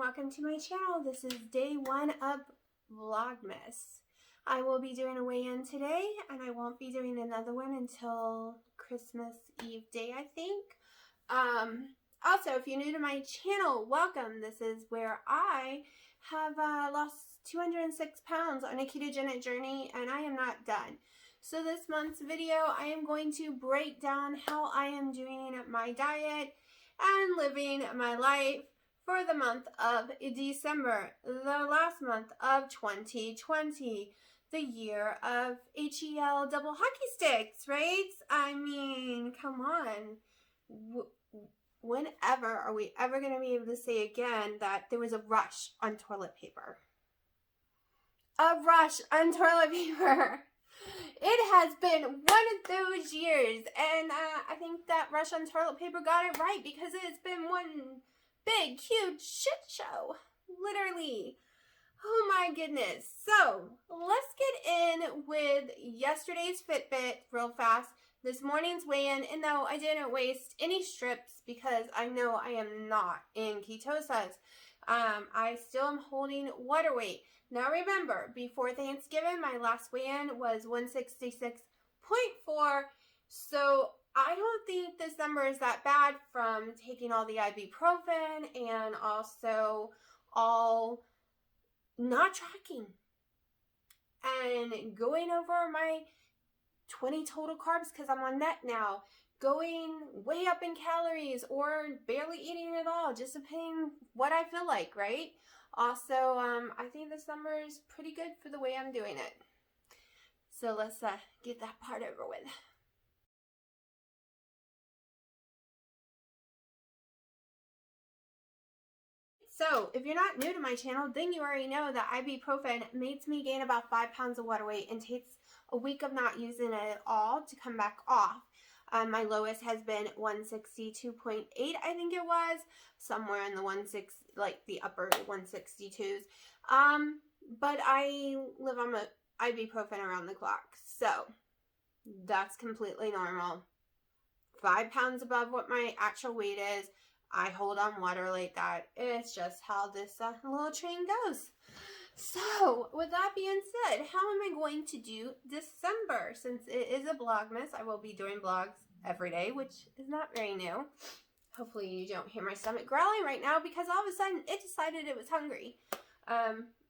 welcome to my channel. This is day 1 of Vlogmas. I will be doing a weigh-in today, and I won't be doing another one until Christmas Eve day, I think. Also, if you're new to my channel, welcome. This is where I have lost 206 pounds on a ketogenic journey, and I am not done. So this month's video, I am going to break down how I am doing my diet and living my life for the month of December, the last month of 2020, the year of HEL double hockey sticks, right? I mean, come on. Whenever are we ever going to be able to say again that there was a rush on toilet paper? A rush on toilet paper. It has been one of those years, and I think that rush on toilet paper got it right, because it's been one big, huge shit show. Literally. Oh my goodness. So, let's get in with yesterday's Fitbit real fast. This morning's weigh-in, and no, I didn't waste any strips because I know I am not in ketosis. I still am holding water weight. Now remember, before Thanksgiving, my last weigh-in was 166.4, so I don't think this number is that bad from taking all the ibuprofen and also all not tracking and going over my 20 total carbs because I'm on net now, going way up in calories or barely eating at all, just depending what I feel like, right? Also, I think this number is pretty good for the way I'm doing it. So let's get that part over with. So, if you're not new to my channel, then you already know that ibuprofen makes me gain about 5 pounds of water weight and takes a week of not using it at all to come back off. My lowest has been 162.8, I think it was, somewhere in the like the upper 162s. But I live on ibuprofen around the clock, so that's completely normal. 5 pounds above what my actual weight is. I hold on water like that. It's just how this little train goes. So, with that being said, how am I going to do December? Since it is a Vlogmas, I will be doing vlogs every day, which is not very new. Hopefully you don't hear my stomach growling right now, because all of a sudden it decided it was hungry.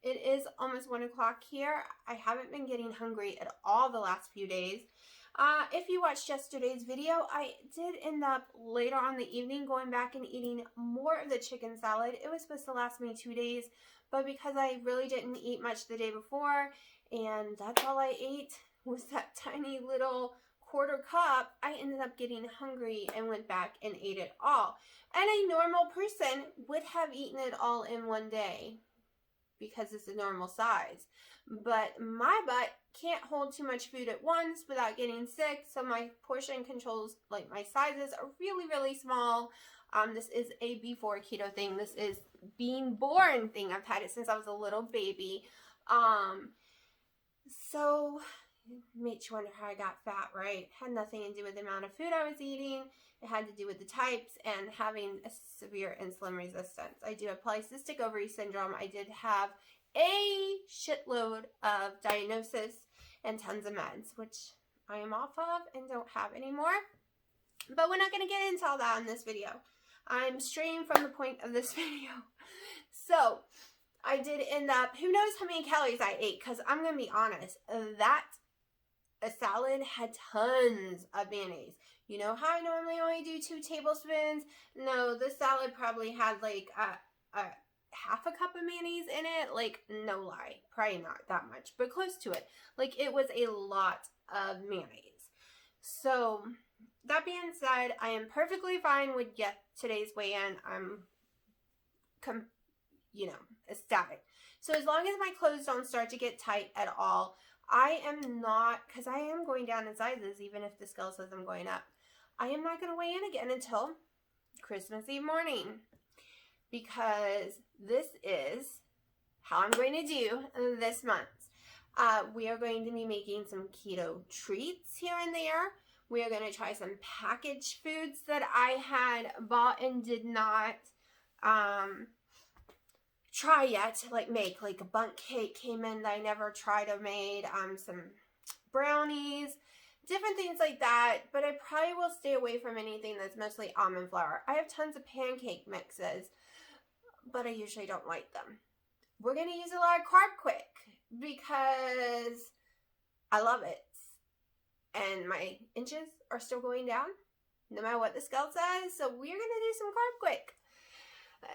It is almost 1 o'clock here. I haven't been getting hungry at all the last few days. If you watched yesterday's video, I did end up later on the evening going back and eating more of the chicken salad. It was supposed to last me 2 days, but because I really didn't eat much the day before, and that's all I ate was that tiny little quarter cup, I ended up getting hungry and went back and ate it all. And a normal person would have eaten it all in one day because it's a normal size. But my butt can't hold too much food at once without getting sick, so my portion controls, like my sizes, are really, really small. This is a before keto thing. This is being born thing. I've had it since I was a little baby. So it makes you wonder how I got fat, right? Had nothing to do with the amount of food I was eating. It had to do with the types and having a severe insulin resistance. I do have polycystic ovary syndrome. I did have a shitload of diagnosis and tons of meds, which I am off of and don't have anymore. But we're not going to get into all that in this video. I'm straying from the point of this video. So, I did end up, who knows how many calories I ate, because I'm going to be honest, that a salad had tons of mayonnaise. You know how I normally only do 2 tablespoons? No, this salad probably had like a half a cup of mayonnaise in it. Like, no lie, probably not that much, but close to it. Like, it was a lot of mayonnaise. So, that being said, I am perfectly fine with today's weigh-in. I'm, ecstatic. So, as long as my clothes don't start to get tight at all, I am not, because I am going down in sizes, even if the scale says I'm going up. I am not going to weigh in again until Christmas Eve morning, because this is how I'm going to do this month. We are going to be making some keto treats here and there. We are going to try some packaged foods that I had bought and did not try yet to like make. Like a bundt cake came in that I never tried or made. Some brownies, different things like that. But I probably will stay away from anything that's mostly almond flour. I have tons of pancake mixes, but I usually don't like them. We're going to use a lot of Carb Quick because I love it. And my inches are still going down, no matter what the scale says. So we're going to do some Carb Quick.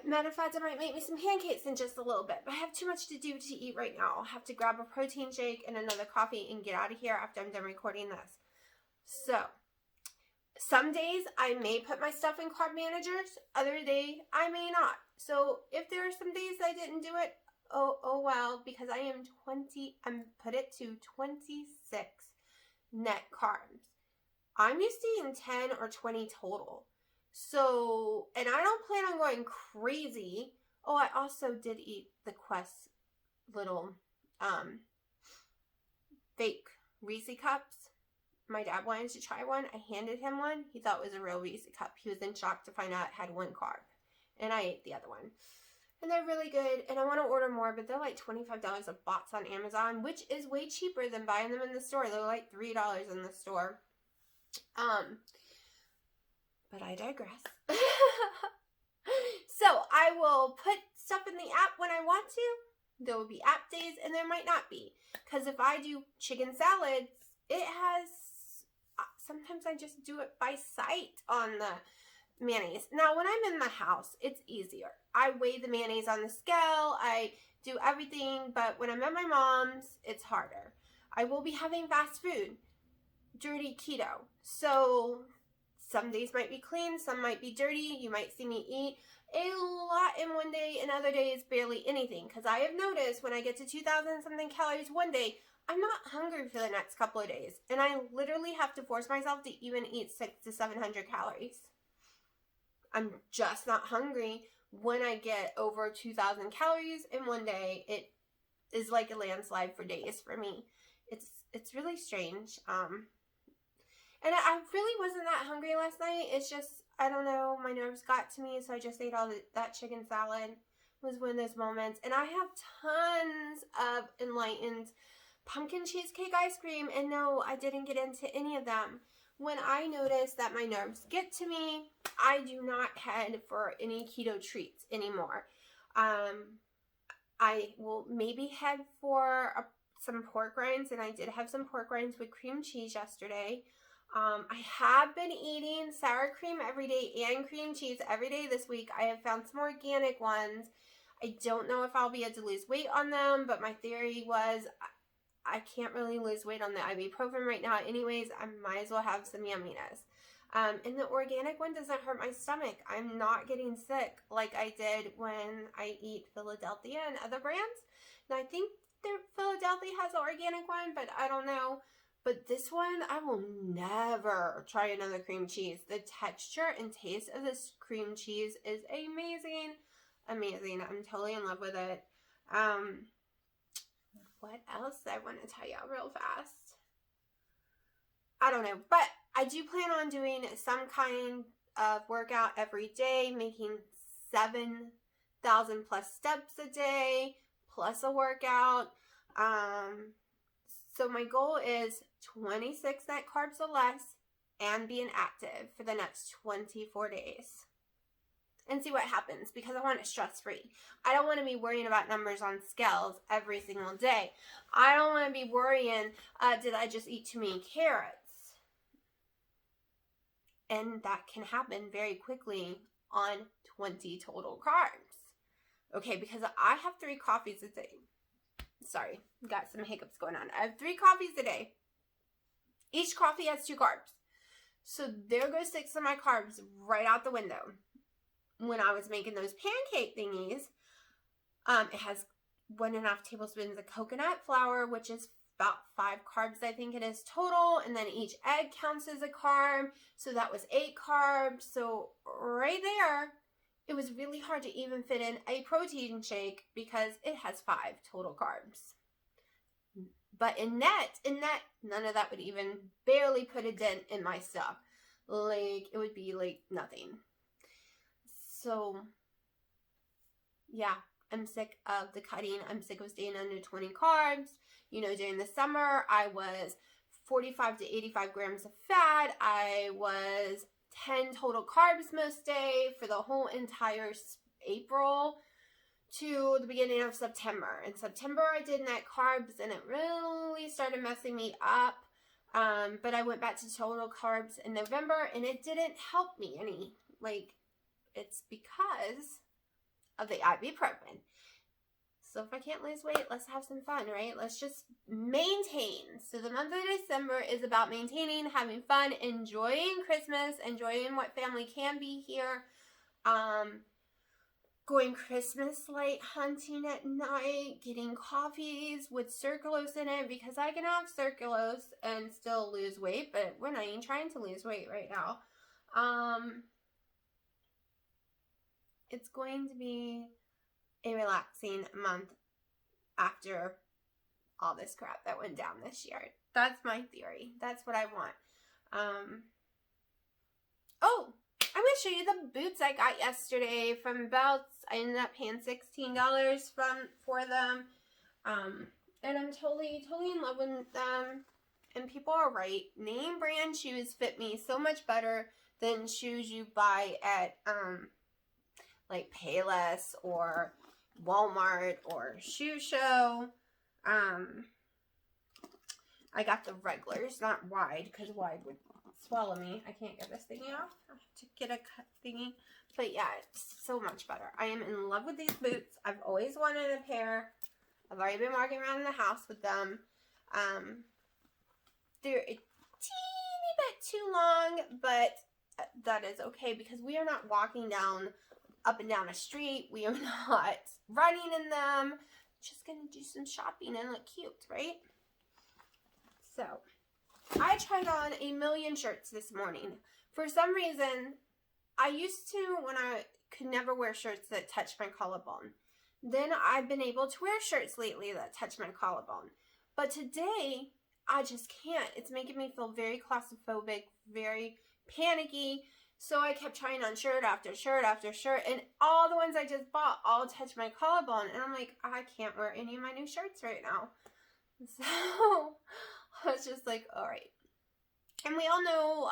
Matter of fact, I might make me some pancakes in just a little bit. But I have too much to do to eat right now. I'll have to grab a protein shake and another coffee and get out of here after I'm done recording this. So, some days I may put my stuff in carb managers. Other day I may not. So if there are some days I didn't do it, oh well, because I'm put it to 26 net carbs. I'm used to eating 10 or 20 total. So, and I don't plan on going crazy. Oh, I also did eat the Quest little fake Reese cups. My dad wanted to try one. I handed him one. He thought it was a real Reese cup. He was in shock to find out it had 1 carb. And I ate the other one. And they're really good. And I want to order more, but they're like $25 a box on Amazon, which is way cheaper than buying them in the store. They're like $3 in the store. But I digress. So I will put stuff in the app when I want to. There will be app days and there might not be. Because if I do chicken salads, it has, sometimes I just do it by sight on the mayonnaise. Now when I'm in the house, it's easier. I weigh the mayonnaise on the scale. I do everything. But when I'm at my mom's, it's harder. I will be having fast food. Dirty keto. So some days might be clean, some might be dirty. You might see me eat a lot in one day and other days barely anything. Because I have noticed when I get to 2,000 something calories one day, I'm not hungry for the next couple of days. And I literally have to force myself to even eat 600 to 700 calories. I'm just not hungry when I get over 2,000 calories in one day. It is like a landslide for days for me. It's really strange. And I really wasn't that hungry last night. It's just, I don't know, my nerves got to me, so I just ate all that chicken salad. It was one of those moments. And I have tons of Enlightened pumpkin cheesecake ice cream, and no, I didn't get into any of them. When I notice that my nerves get to me, I do not head for any keto treats anymore. I will maybe head for some pork rinds, and I did have some pork rinds with cream cheese yesterday. I have been eating sour cream every day and cream cheese every day this week. I have found some organic ones. I don't know if I'll be able to lose weight on them, but my theory was I can't really lose weight on the ibuprofen right now anyways. I might as well have some yumminess. And the organic one doesn't hurt my stomach. I'm not getting sick like I did when I eat Philadelphia and other brands. And I think Philadelphia has an organic one, but I don't know. But this one, I will never try another cream cheese. The texture and taste of this cream cheese is amazing. Amazing. I'm totally in love with it. What else I want to tell you real fast? I don't know. But I do plan on doing some kind of workout every day, making 7,000 plus steps a day, plus a workout. So my goal is 26 net carbs or less and being active for the next 24 days. And see what happens, because I want it stress-free. I don't want to be worrying about numbers on scales every single day. I don't want to be worrying, did I just eat too many carrots? And that can happen very quickly on 20 total carbs. Okay, because I have 3 coffees a day. Sorry, got some hiccups going on. I have 3 coffees a day. Each coffee has 2 carbs. So there goes 6 of my carbs right out the window. When I was making those pancake thingies, it has 1.5 tablespoons of coconut flour, which is about 5 carbs, I think it is total. And then each egg counts as a carb. So that was 8 carbs. So right there, it was really hard to even fit in a protein shake because it has 5 total carbs. But in net, none of that would even barely put a dent in my stuff. Like, it would be like nothing. So, yeah, I'm sick of the cutting. I'm sick of staying under 20 carbs. You know, during the summer, I was 45 to 85 grams of fat. I was 10 total carbs most day for the whole entire April to the beginning of September. In September, I did net carbs, and it really started messing me up. But I went back to total carbs in November, and it didn't help me any. Like, it's because of the ibuprofen. So if I can't lose weight, let's have some fun, right? Let's just maintain. So the month of December is about maintaining, having fun, enjoying Christmas, enjoying what family can be here, going Christmas light hunting at night, getting coffees with sucralose in it, because I can have sucralose and still lose weight, but we're not even trying to lose weight right now. It's going to be a relaxing month after all this crap that went down this year. That's my theory. That's what I want. Oh, I'm going to show you the boots I got yesterday from Belts. I ended up paying $16 for them. And I'm totally in love with them. And people are right. Name brand shoes fit me so much better than shoes you buy at like Payless or Walmart or Shoe Show. I got the regulars, not wide, because wide would swallow me. I can't get this thingy off. I have to get a cut thingy. But yeah, it's so much better. I am in love with these boots. I've always wanted a pair. I've already been walking around the house with them. They're a teeny bit too long, but that is okay because we are not walking up and down a street. We are not running in them. Just gonna do some shopping and look cute, right? So, I tried on a million shirts this morning. For some reason, I used to, when I could never wear shirts that touch my collarbone. Then I've been able to wear shirts lately that touch my collarbone. But today, I just can't. It's making me feel very claustrophobic, very panicky. So I kept trying on shirt after shirt after shirt, and all the ones I just bought all touch my collarbone. And I'm like, I can't wear any of my new shirts right now. So I was just like, all right. And we all know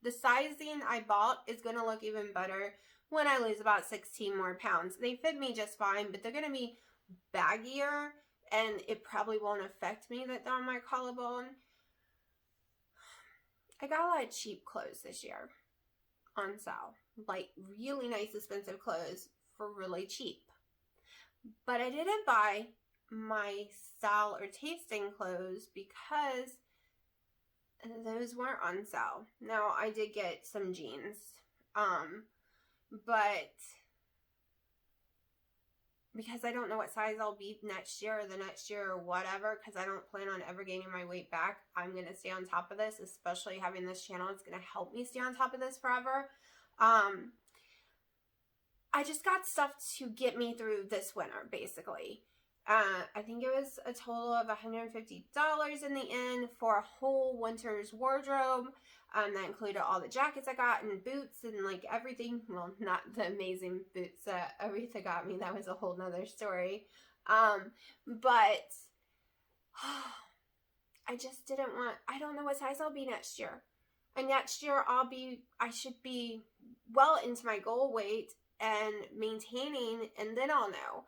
the sizing I bought is going to look even better when I lose about 16 more pounds. They fit me just fine, but they're going to be baggier, and it probably won't affect me that they're on my collarbone. I got a lot of cheap clothes this year on sale. Like really nice expensive clothes for really cheap. But I didn't buy my style or tasting clothes because those weren't on sale. Now I did get some jeans, but because I don't know what size I'll be next year or the next year or whatever, because I don't plan on ever gaining my weight back, I'm going to stay on top of this, especially having this channel. It's going to help me stay on top of this forever. I just got stuff to get me through this winter, basically. I think it was a total of $150 in the end for a whole winter's wardrobe. That included all the jackets I got and boots and like everything. Well, not the amazing boots that Aretha got me. That was a whole nother story. But I just didn't want, I don't know what size I'll be next year. And next year I should be well into my goal weight and maintaining, and then I'll know.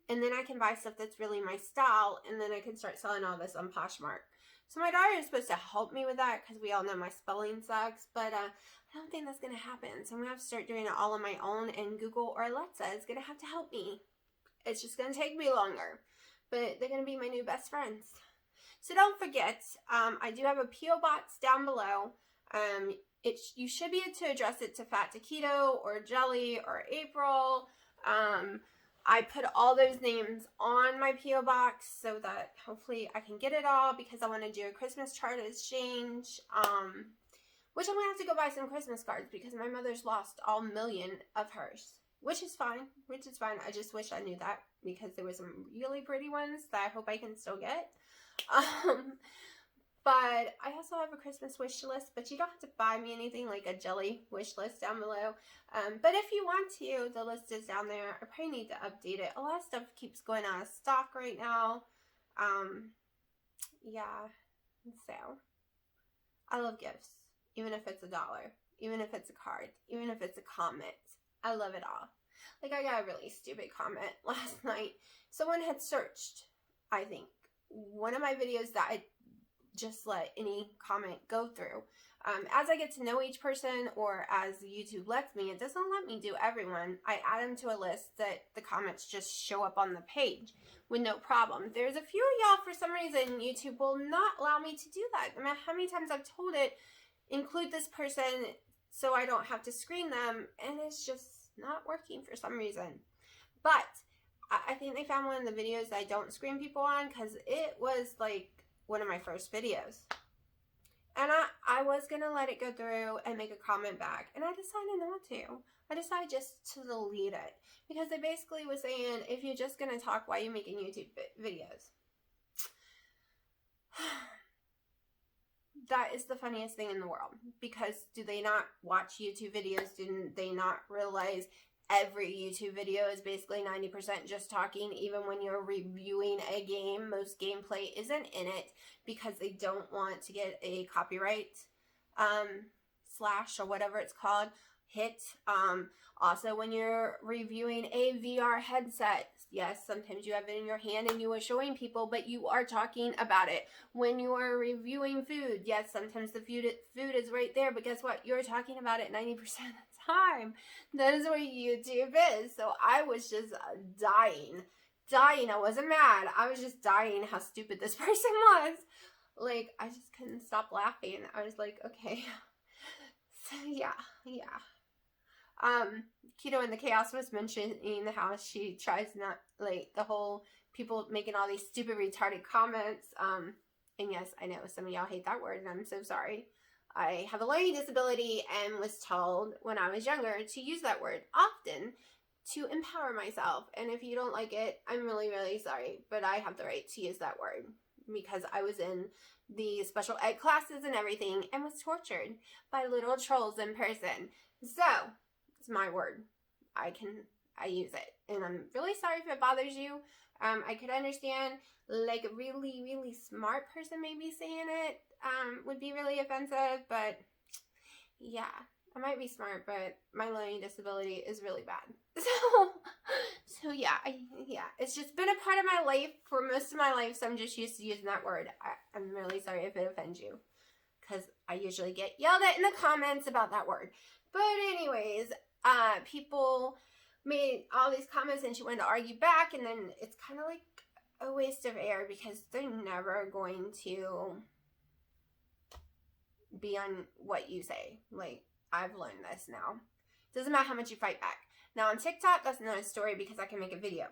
And then I can buy stuff that's really my style, and then I can start selling all this on Poshmark. So my daughter is supposed to help me with that because we all know my spelling sucks, but I don't think that's going to happen. So I'm going to have to start doing it all on my own, and Google or Alexa is going to have to help me. It's just going to take me longer, but they're going to be my new best friends. So don't forget, I do have a P.O. box down below. You should be able to address it to Fat to Keto or Jelly or April. I put all those names on my P.O. box so that hopefully I can get it all, because I want to do a Christmas chart exchange, which I'm going to have to go buy some Christmas cards because my mother's lost all million of hers, which is fine, I just wish I knew that because there were some really pretty ones that I hope I can still get. But I also have a Christmas wish list, but you don't have to buy me anything, like a jelly wish list down below. But if you want to, the list is down there. I probably need to update it. A lot of stuff keeps going out of stock right now. Yeah, so I love gifts, even if it's $1, even if it's a card, even if it's a comment. I love it all. Like, I got a really stupid comment last night. Someone had searched, I think, one of my videos that I just let any comment go through. As I get to know each person, or as YouTube lets me, it doesn't let me do everyone. I add them to a list that the comments just show up on the page with no problem. There's a few of y'all, for some reason, YouTube will not allow me to do that. No matter how many times I've told it, include this person so I don't have to screen them, and it's just not working for some reason. But I think they found one of the videos that I don't screen people on, because it was like one of my first videos. And I was going to let it go through and make a comment back, and I decided not to. I decided just to delete it, because they basically was saying, if you're just going to talk, why are you making YouTube videos? That is the funniest thing in the world, because do they not watch YouTube videos? Do they not realize every YouTube video is basically 90% just talking? Even when you're reviewing a game, most gameplay isn't in it because they don't want to get a copyright slash or whatever it's called hit. Also, when you're reviewing a VR headset, yes, sometimes you have it in your hand and you are showing people, but you are talking about it. When you are reviewing food, yes, sometimes the food is right there, but guess what? You're talking about it 90% of the time. That is what YouTube is. So I was just dying. I wasn't mad. I was just dying how stupid this person was. Like, I just couldn't stop laughing. I was like, okay. So yeah. Keto in the Chaos was mentioning how she tries not, like, the whole people making all these stupid retarded comments. And yes, I know some of y'all hate that word, and I'm so sorry. I have a learning disability and was told when I was younger to use that word often to empower myself. And if you don't like it, I'm really, really sorry. But I have the right to use that word because I was in the special ed classes and everything and was tortured by little trolls in person. So, it's my word. I use it. And I'm really sorry if it bothers you. I could understand, like, a really, really smart person maybe saying it would be really offensive, but yeah, I might be smart, but my learning disability is really bad. So yeah, it's just been a part of my life for most of my life, so I'm just used to using that word. I'm really sorry if it offends you, because I usually get yelled at in the comments about that word. But anyways, people made all these comments and she wanted to argue back, and then it's kind of like a waste of air because they're never going to be on what you say. Like, I've learned this now. It doesn't matter how much you fight back. Now on TikTok, that's another story because I can make a video.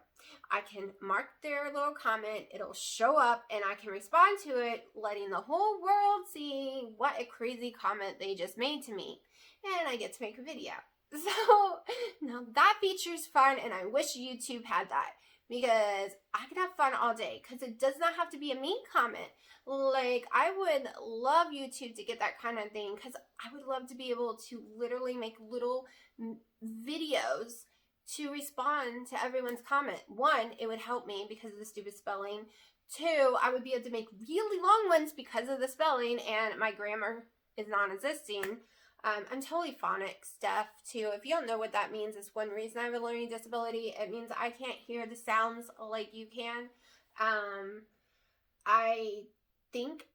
I can mark their little comment, it'll show up, and I can respond to it, letting the whole world see what a crazy comment they just made to me. And I get to make a video. So, now that feature's fun, and I wish YouTube had that. Because I could have fun all day. Because it does not have to be a mean comment. Like, I would love YouTube to get that kind of thing. Because I would love to be able to literally make little videos to respond to everyone's comment. One, it would help me because of the stupid spelling. Two, I would be able to make really long ones because of the spelling. And my grammar is non-existing. I'm totally phonics deaf too. If you don't know what that means, it's one reason I have a learning disability. It means I can't hear the sounds like you can. I think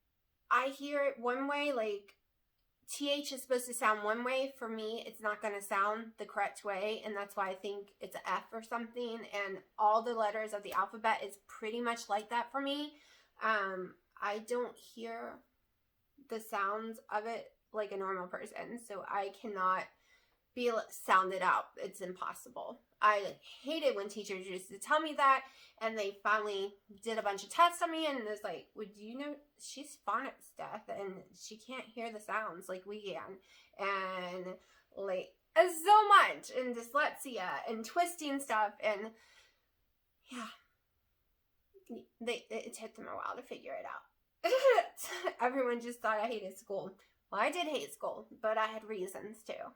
I hear it one way, like TH is supposed to sound one way. For me, it's not going to sound the correct way, and that's why I think it's an F or something, and all the letters of the alphabet is pretty much like that for me. I don't hear the sounds of it like a normal person, so I cannot be sounded out. It's impossible. I hate it when teachers used to tell me that, and they finally did a bunch of tests on me, and it's like, would you know she's phonics deaf and she can't hear the sounds like we can, and like so much, and dyslexia and twisting stuff, and yeah, it took them a while to figure it out. Everyone just thought I hated school. Well, I did hate school, but I had reasons too.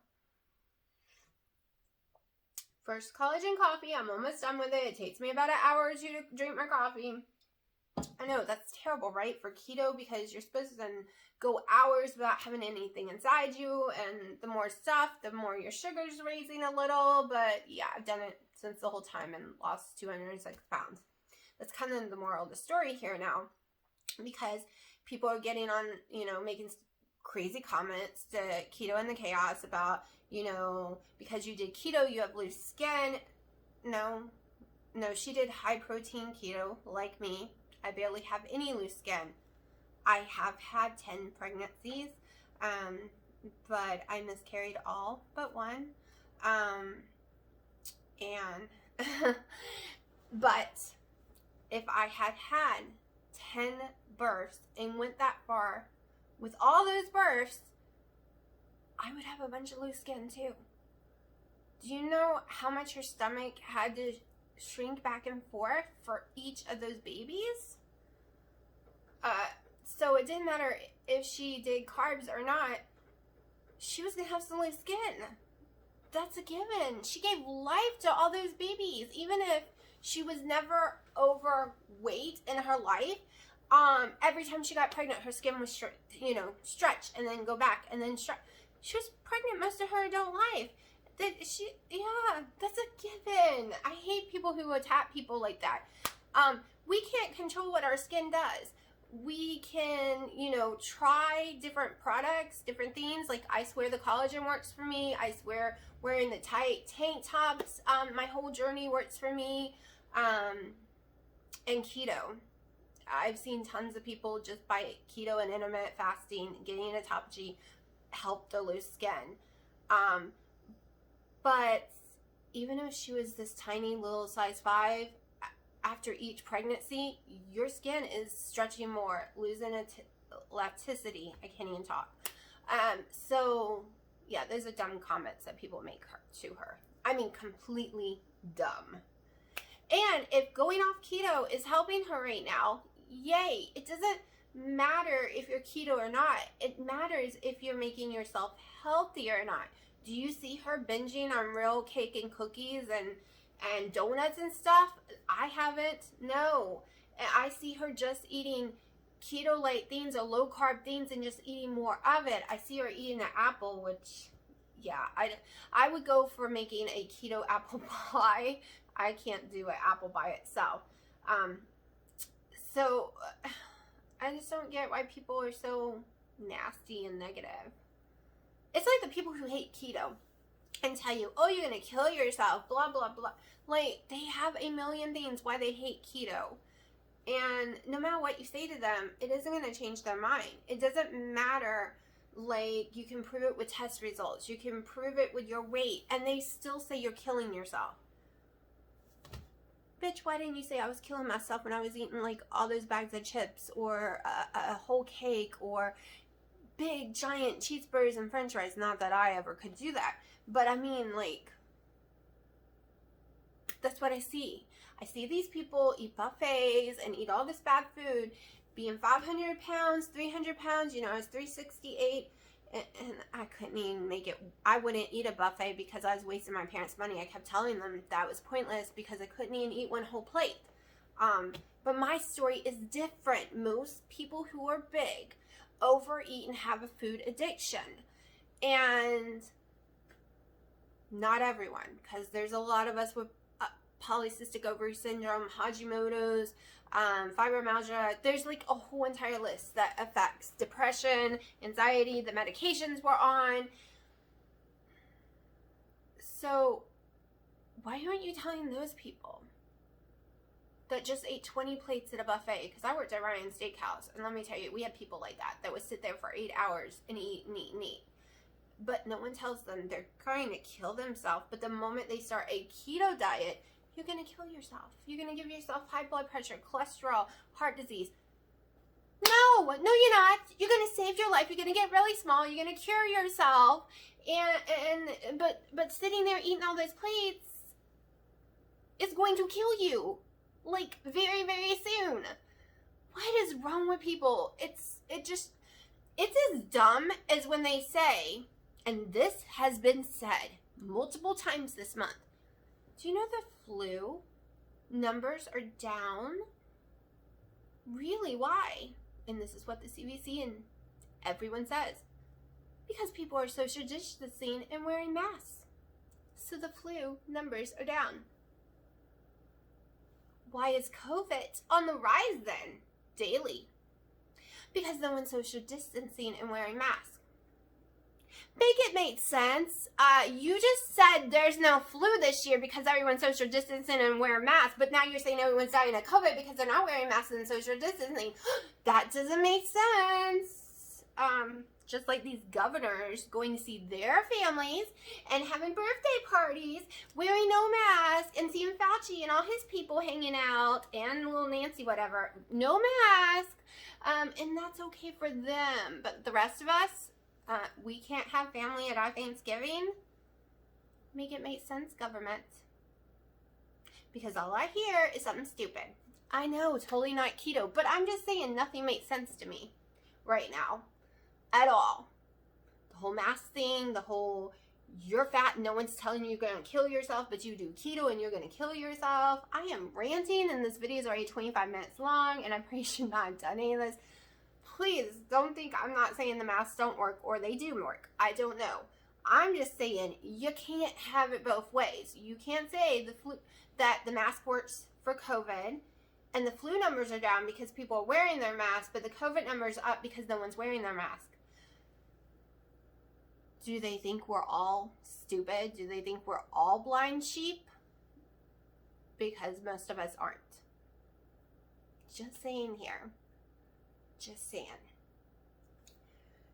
First, college and coffee. I'm almost done with it. It takes me about an hour or two to drink my coffee. I know, that's terrible, right? For keto, because you're supposed to then go hours without having anything inside you, and the more stuff, the more your sugar's raising a little. But yeah, I've done it since the whole time and lost 206 pounds. That's kind of the moral of the story here now, because people are getting on, making crazy comments to Keto and the Chaos about, because you did keto, you have loose skin. No, she did high protein keto like me. I barely have any loose skin. I have had 10 pregnancies, but I miscarried all but one. But if I had had 10 births and went that far with all those births, I would have a bunch of loose skin too. Do you know how much her stomach had to shrink back and forth for each of those babies? So it didn't matter if she did carbs or not, she was going to have some loose skin. That's a given. She gave life to all those babies. Even if she was never overweight in her life, every time she got pregnant, her skin was stretch and then go back and then stretch. She was pregnant most of her adult life. That's a given. I hate people who attack people like that. We can't control what our skin does. We can, try different products, different things. Like, I swear the collagen works for me. I swear wearing the tight tank tops, my whole journey works for me. And keto. I've seen tons of people just by keto and intermittent fasting, getting autophagy, help their loose skin. But even if she was this tiny little size 5, after each pregnancy, your skin is stretching more, losing elasticity. I can't even talk. So yeah, those are dumb comments that people make to her. I mean, completely dumb. And if going off keto is helping her right now, yay. It doesn't matter if you're keto or not. It matters if you're making yourself healthy or not. Do you see her binging on real cake and cookies and donuts and stuff? I haven't. No. I see her just eating keto-like things or low-carb things and just eating more of it. I see her eating an apple, which, yeah, I would go for making a keto apple pie. I can't do an apple by itself. So I just don't get why people are so nasty and negative. It's like the people who hate keto and tell you, oh, you're going to kill yourself, blah, blah, blah. Like, they have a million things why they hate keto. And no matter what you say to them, it isn't going to change their mind. It doesn't matter. Like, you can prove it with test results. You can prove it with your weight. And they still say you're killing yourself. Bitch, why didn't you say I was killing myself when I was eating, like, all those bags of chips or a whole cake or big, giant cheeseburgers and french fries? Not that I ever could do that. But, I mean, like, that's what I see. I see these people eat buffets and eat all this bad food, being 500 pounds, 300 pounds. I was 368, and I couldn't even make it. I wouldn't eat a buffet because I was wasting my parents' money. I kept telling them that was pointless because I couldn't even eat one whole plate. But my story is different. Most people who are big overeat and have a food addiction. And not everyone, because there's a lot of us with polycystic ovary syndrome, Hashimoto's, fibromyalgia. There's like a whole entire list that affects depression, anxiety, the medications we're on. So why aren't you telling those people that just ate 20 plates at a buffet? Because I worked at Ryan's Steakhouse, and let me tell you, we had people like that would sit there for 8 hours and eat and eat and eat. But no one tells them they're trying to kill themselves. But the moment they start a keto diet, you're going to kill yourself. You're going to give yourself high blood pressure, cholesterol, heart disease. No, you're not. You're going to save your life. You're going to get really small. You're going to cure yourself. But sitting there eating all those plates is going to kill you. Like, very, very soon. What is wrong with people? It's as dumb as when they say, and this has been said multiple times this month, do you know the flu numbers are down? Really, why? And this is what the CDC and everyone says. Because people are social distancing and wearing masks. So the flu numbers are down. Why is COVID on the rise then? Daily. Because no one's social distancing and wearing masks. Make it make sense. You just said there's no flu this year because everyone's social distancing and wearing masks, but now you're saying everyone's dying of COVID because they're not wearing masks and social distancing. That doesn't make sense. Just like these governors going to see their families and having birthday parties, wearing no mask, and seeing Fauci and all his people hanging out, and little Nancy, whatever, no mask, and that's okay for them. But the rest of us, we can't have family at our Thanksgiving. Make it make sense, government. Because all I hear is something stupid. I know, totally not keto, but I'm just saying nothing makes sense to me right now. At all. The whole mask thing, the whole you're fat and no one's telling you you're going to kill yourself, but you do keto and you're going to kill yourself. I am ranting and this video is already 25 minutes long and I probably should not have done any of this. Please don't think I'm not saying the masks don't work or they do work. I don't know. I'm just saying you can't have it both ways. You can't say that the mask works for COVID and the flu numbers are down because people are wearing their masks, but the COVID numbers are up because no one's wearing their mask. Do they think we're all stupid? Do they think we're all blind sheep? Because most of us aren't. Just saying here. Just saying.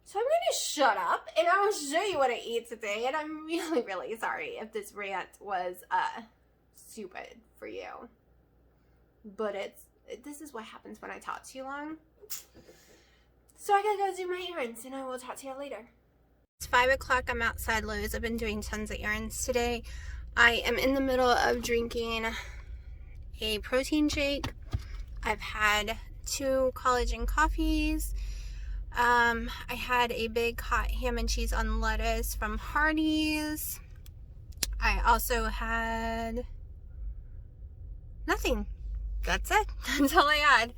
So I'm going to shut up and I will show you what I ate today. And I'm really, really sorry if this rant was stupid for you. But this is what happens when I talk too long. So I gotta go do my errands and I will talk to you later. It's 5 o'clock. I'm outside Lowe's. I've been doing tons of errands today. I am in the middle of drinking a protein shake. I've had 2 collagen coffees. I had a big hot ham and cheese on lettuce from Hardee's. I also had nothing. That's it. That's all I had.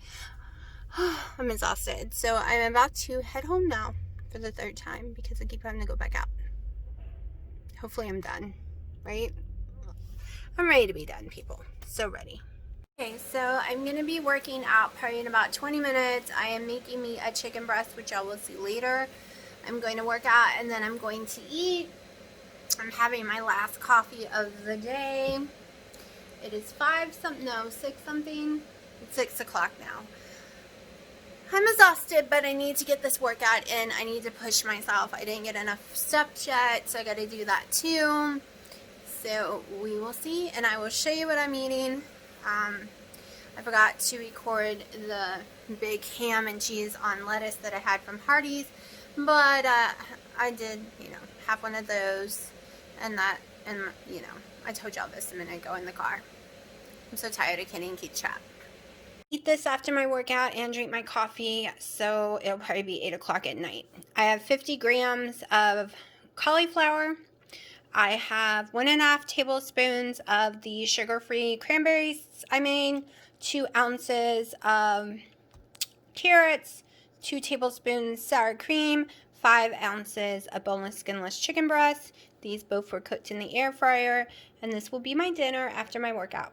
I'm exhausted. So I'm about to head home now for the 3rd time because I keep having to go back out. Hopefully I'm done, right? I'm ready to be done, people. So ready. Okay, so I'm going to be working out probably in about 20 minutes. I am making me a chicken breast, which y'all will see later. I'm going to work out and then I'm going to eat. I'm having my last coffee of the day. It is 6 something. It's 6 o'clock now. I'm exhausted, but I need to get this workout in. I need to push myself. I didn't get enough steps yet, so I got to do that too. So we will see, and I will show you what I'm eating. I forgot to record the big ham and cheese on lettuce that I had from Hardee's, but I did, have one of those, and I told y'all this a minute ago in the car. I'm so tired I can't even keep track. Eat this after my workout and drink my coffee, so it'll probably be 8 o'clock at night. I have 50 grams of cauliflower. I have 1.5 tablespoons of the sugar-free cranberries I made, 2 ounces of carrots, 2 tablespoons sour cream, 5 ounces of boneless, skinless chicken breast. These both were cooked in the air fryer, and this will be my dinner after my workout.